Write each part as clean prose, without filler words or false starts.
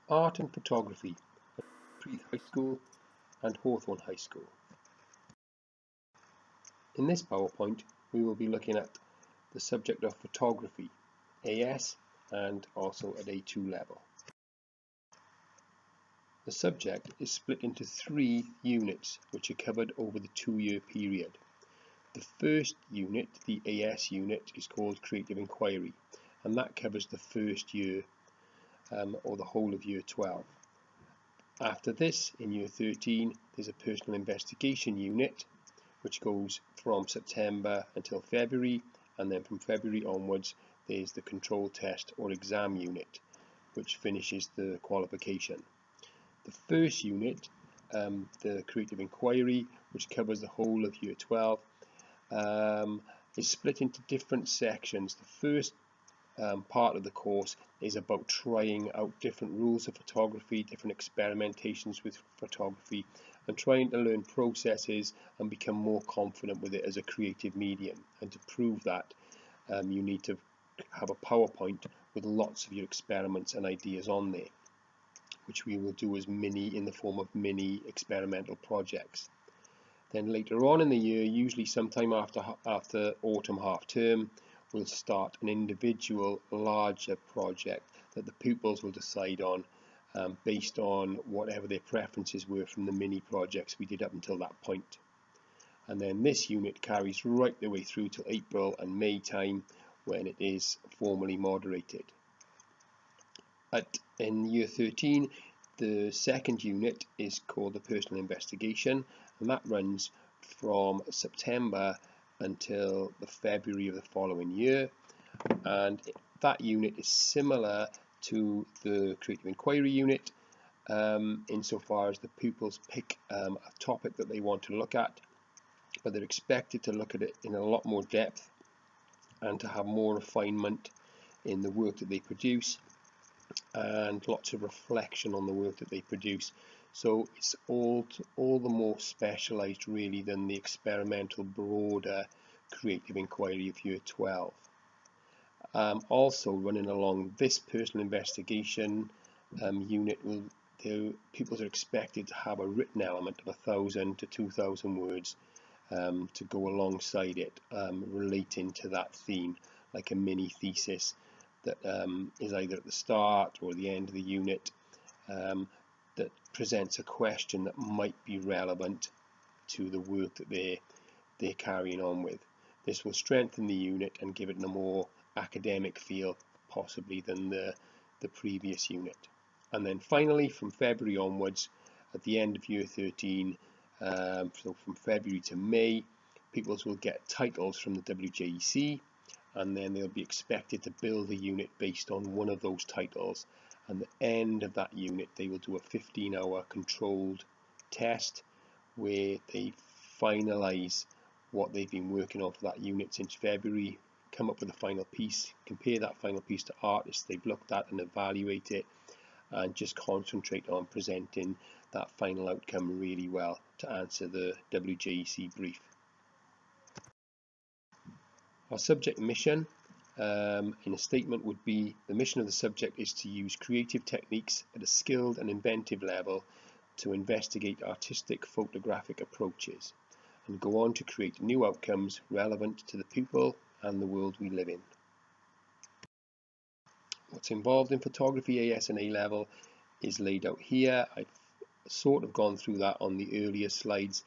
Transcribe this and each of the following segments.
Art and Photography at Prieth High School and Hawthorne High School. In this PowerPoint, we will be looking at the subject of photography, AS, and also at A2 level. The subject is split into 3 units which are covered over the 2-year period. The first unit, the AS unit, is called Creative Inquiry, and that covers the first year or the whole of year 12. After this, in year 13, there's a Personal Investigation unit which goes from September until February, and then from February onwards there's the Control Test or Exam unit which finishes the qualification. The first unit, the Creative Inquiry, which covers the whole of year 12, is split into different sections. The first part of the course is about trying out different rules of photography, different experimentations with photography, and trying to learn processes and become more confident with it as a creative medium. And to prove that, you need to have a PowerPoint with lots of your experiments and ideas on there, which we will do as in the form of mini experimental projects. Then later on in the year, usually sometime after autumn half term, we'll start an individual larger project that the pupils will decide on based on whatever their preferences were from the mini projects we did up until that point. And then this unit carries right the way through till April and May time, when it is formally moderated. In year 13, the second unit is called the Personal Investigation, and that runs from September until the February of the following year, and that unit is similar to the Creative Inquiry unit insofar as the pupils pick a topic that they want to look at, but they're expected to look at it in a lot more depth and to have more refinement in the work that they produce and lots of reflection on the work that they produce. So it's all the more specialised really than the experimental broader Creative Inquiry of year 12. Also running along this Personal Investigation unit, the pupils are expected to have a written element of 1,000 to 2,000 words to go alongside it, relating to that theme, like a mini thesis that is either at the start or the end of the unit, that presents a question that might be relevant to the work that they're carrying on with. This will strengthen the unit and give it a more academic feel possibly than the previous unit. And then finally, from February onwards, at the end of year 13, so from February to May, pupils will get titles from the WJEC, and then they'll be expected to build a unit based on one of those titles. And at the end of that unit, they will do a 15-hour controlled test where they finalise what they've been working on for that unit since February, come up with a final piece, compare that final piece to artists they've looked at and evaluate it, and just concentrate on presenting that final outcome really well to answer the WJEC brief. Our subject mission in a statement would be: the mission of the subject is to use creative techniques at a skilled and inventive level to investigate artistic photographic approaches and go on to create new outcomes relevant to the pupil and the world we live in. What's involved in photography AS and A level is laid out here. I've sort of gone through that on the earlier slides,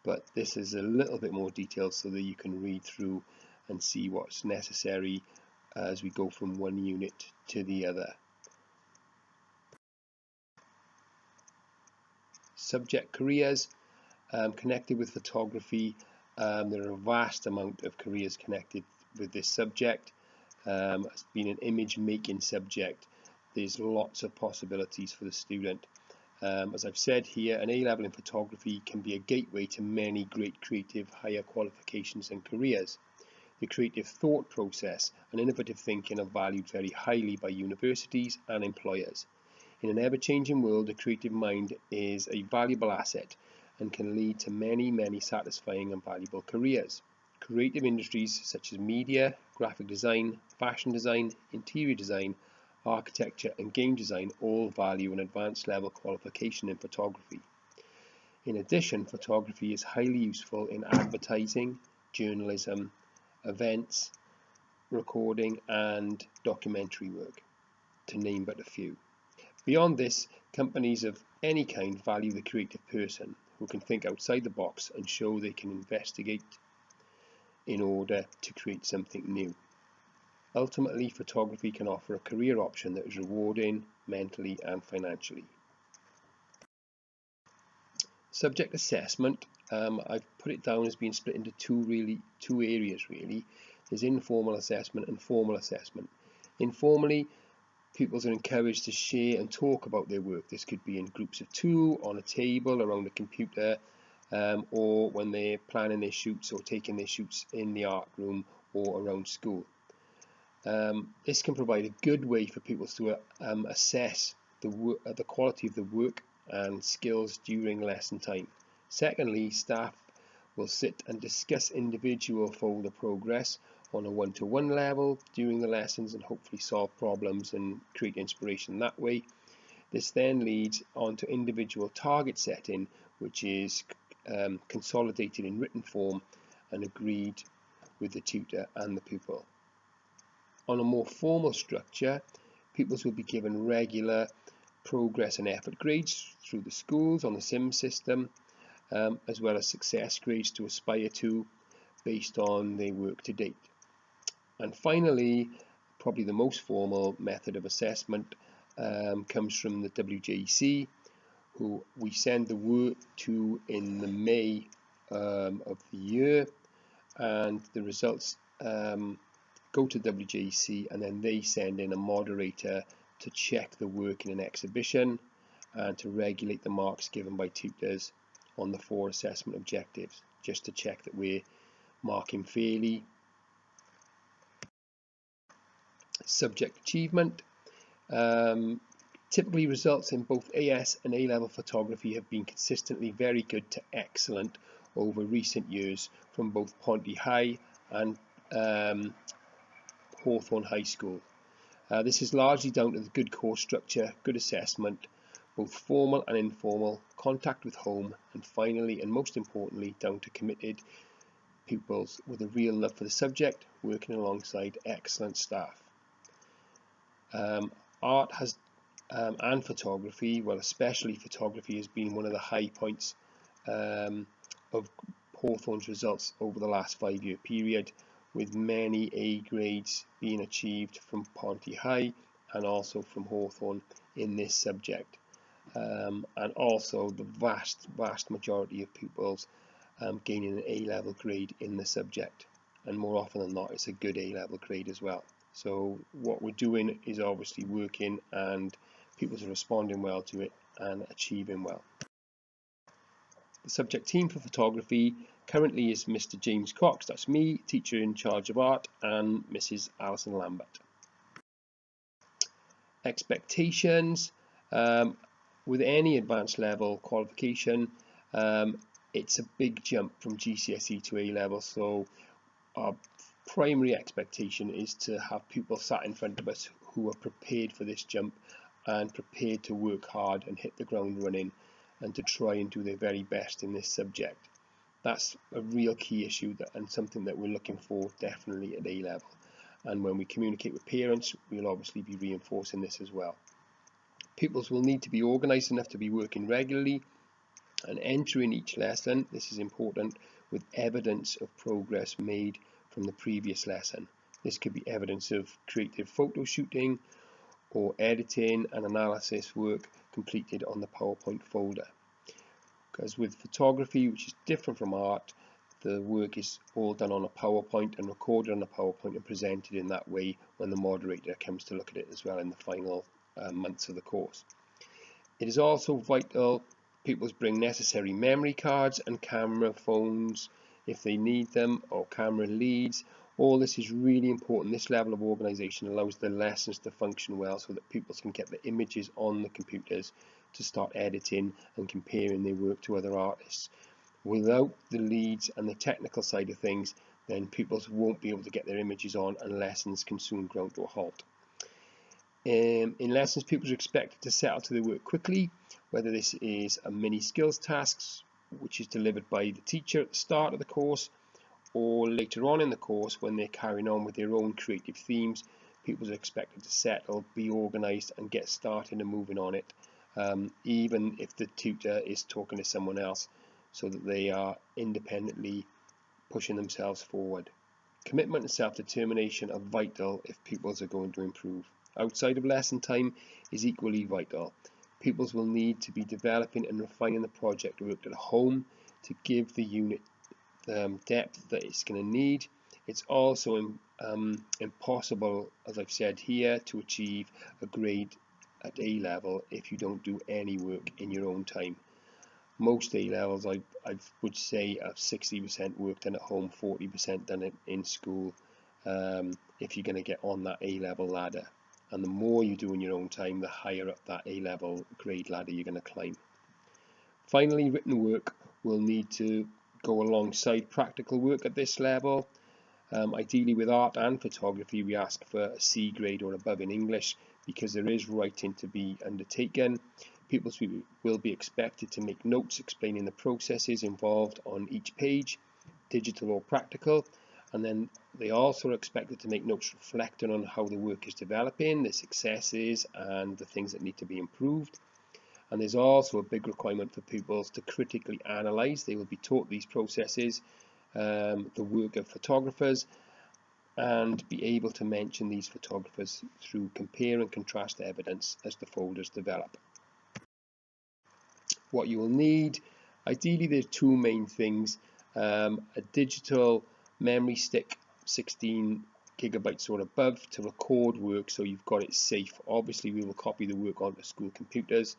but this is a little bit more detailed so that you can read through and see what's necessary as we go from one unit to the other. Subject careers connected with photography. There are a vast amount of careers connected with this subject. As being an image making subject, there's lots of possibilities for the student. As I've said here, an A level in photography can be a gateway to many great creative higher qualifications and careers. The creative thought process and innovative thinking are valued very highly by universities and employers. In an ever-changing world, the creative mind is a valuable asset and can lead to many satisfying and valuable careers. Creative industries such as media, graphic design, fashion design, interior design architecture and game design all value an advanced level qualification in photography. In addition, photography is highly useful in advertising, journalism, events, recording and documentary work, to name but a few. Beyond this, companies of any kind value the creative person who can think outside the box and show they can investigate in order to create something new. Ultimately, photography can offer a career option that is rewarding mentally and financially. Subject assessment, I've put it down as being split into two areas really. There's informal assessment and formal assessment. Informally, pupils are encouraged to share and talk about their work. This could be in groups of 2, on a table, around a computer, or when they're planning their shoots or taking their shoots in the art room or around school. This can provide a good way for pupils to assess the quality of the work and skills during lesson time. Secondly, staff will sit and discuss individual folder progress on a one-to-one level during the lessons and hopefully solve problems and create inspiration that way. This then leads on to individual target setting, which is consolidated in written form and agreed with the tutor and the pupil. On a more formal structure, pupils will be given regular progress and effort grades through the schools on the SIM system, as well as success grades to aspire to based on their work to date. And finally, probably the most formal method of assessment comes from the WJEC, who we send the work to in the May of the year, and the results go to WJEC, and then they send in a moderator to check the work in an exhibition and to regulate the marks given by tutors on the 4 assessment objectives, just to check that we're marking fairly. Subject achievement typically results in both AS and A-level photography have been consistently very good to excellent over recent years from both Ponty High and Hawthorne High School. This is largely down to the good course structure, good assessment, both formal and informal, contact with home, and finally and most importantly down to committed pupils with a real love for the subject, working alongside excellent staff. Art has and photography, well especially photography, has been one of the high points of Hawthorne's results over the last 5-year period, with many A grades being achieved from Ponty High and also from Hawthorne in this subject, and also the vast majority of pupils gaining an A-level grade in the subject, and more often than not it's a good A-level grade as well. So what we're doing is obviously working, and pupils are responding well to it and achieving well. The subject team for photography currently is Mr. James Cox, that's me, teacher in charge of art, and Mrs. Alison Lambert. Expectations, with any advanced level qualification, it's a big jump from GCSE to A level, so our primary expectation is to have pupils sat in front of us who are prepared for this jump and prepared to work hard and hit the ground running and to try and do their very best in this subject. That's a real key issue and something that we're looking for definitely at A level, and when we communicate with parents we'll obviously be reinforcing this as well. Pupils will need to be organised enough to be working regularly and entering each lesson, this is important, with evidence of progress made from the previous lesson. This could be evidence of creative photo shooting or editing and analysis work completed on the PowerPoint folder. Because with photography, which is different from art, the work is all done on a PowerPoint and recorded on a PowerPoint and presented in that way when the moderator comes to look at it as well in the final months of the course. It is also vital pupils bring necessary memory cards and camera phones if they need them, or camera leads. All this is really important. This level of organisation allows the lessons to function well so that pupils can get the images on the computers to start editing and comparing their work to other artists. Without the leads and the technical side of things, then pupils won't be able to get their images on and lessons can soon ground to a halt. In lessons, pupils are expected to settle to their work quickly, whether this is a mini skills tasks which is delivered by the teacher at the start of the course, or later on in the course when they're carrying on with their own creative themes. Pupils are expected to settle, be organised and get started and moving on it, even if the tutor is talking to someone else, so that they are independently pushing themselves forward. Commitment and self-determination are vital if pupils are going to improve. Outside of lesson time is equally vital. Pupils will need to be developing and refining the project work at home to give the unit depth that it's going to need. It's also impossible, as I've said here, to achieve a grade at A level if you don't do any work in your own time. Most A levels, I would say, are 60% work done at home, 40% done in school, if you're going to get on that A level ladder. And the more you do in your own time, the higher up that A level grade ladder you're going to climb. Finally, written work will need to go alongside practical work at this level. Ideally with art and photography, we ask for a C grade or above in English, because there is writing to be undertaken. Pupils will be expected to make notes explaining the processes involved on each page, digital or practical, and then they also are expected to make notes reflecting on how the work is developing, the successes and the things that need to be improved. And there's also a big requirement for pupils to critically analyse. They will be taught these processes, the work of photographers, and be able to mention these photographers through compare and contrast evidence as the folders develop. What you will need, ideally there's two main things, a digital memory stick 16 gigabytes or above to record work so you've got it safe. Obviously we will copy the work onto school computers,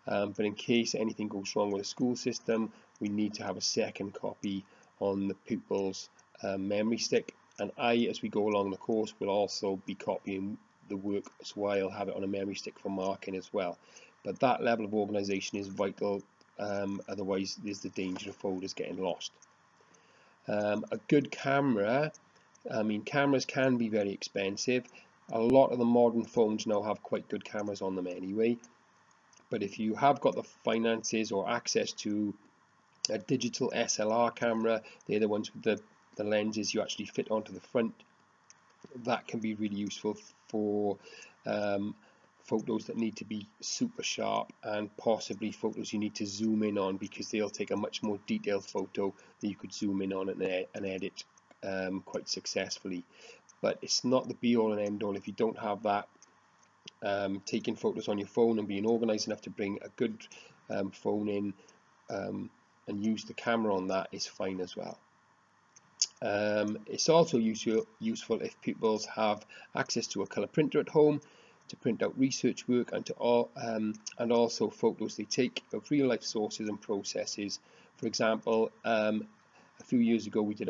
but in case anything goes wrong with the school system, we need to have a second copy on the pupil's memory stick. And as we go along the course, will also be copying the work, so I'll have it on a memory stick for marking as well. But that level of organisation is vital, otherwise there's the danger of folders getting lost. A good camera, cameras can be very expensive. A lot of the modern phones now have quite good cameras on them anyway. But if you have got the finances or access to a digital SLR camera, they're the ones with the lenses you actually fit onto the front. That can be really useful for photos that need to be super sharp, and possibly photos you need to zoom in on, because they'll take a much more detailed photo that you could zoom in on and edit quite successfully. But it's not the be all and end all if you don't have that. Taking photos on your phone and being organised enough to bring a good phone in and use the camera on that is fine as well. It's also useful if pupils have access to a colour printer at home to print out research work and also photos they take of real life sources and processes. For example, a few years ago we did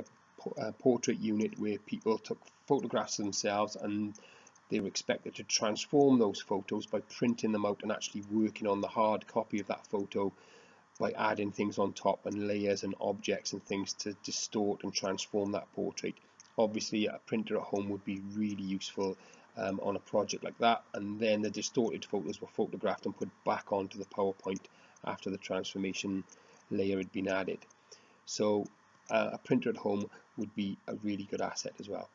a portrait unit where people took photographs of themselves, and they were expected to transform those photos by printing them out and actually working on the hard copy of that photo by adding things on top and layers and objects and things to distort and transform that portrait. Obviously a printer at home would be really useful on a project like that, and then the distorted photos were photographed and put back onto the PowerPoint after the transformation layer had been added. So a printer at home would be a really good asset as well.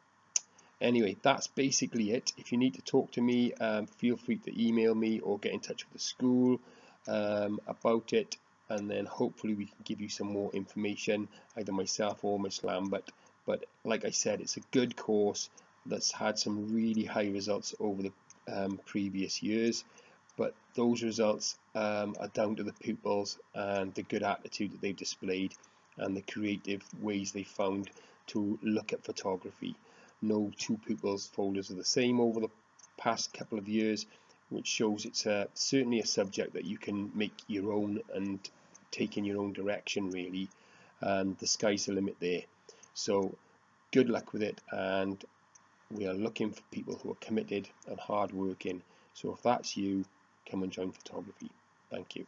Anyway, that's basically it. If you need to talk to me, feel free to email me or get in touch with the school about it, and then hopefully we can give you some more information, either myself or Miss Lambert. But like I said, it's a good course that's had some really high results over the previous years, but those results are down to the pupils and the good attitude that they've displayed and the creative ways they found to look at photography. No two pupils' folders are the same over the past couple of years, which shows it's certainly a subject that you can make your own and take in your own direction really, and the sky's the limit there. So good luck with it, and we are looking for people who are committed and hard working. So if that's you, come and join photography. Thank you.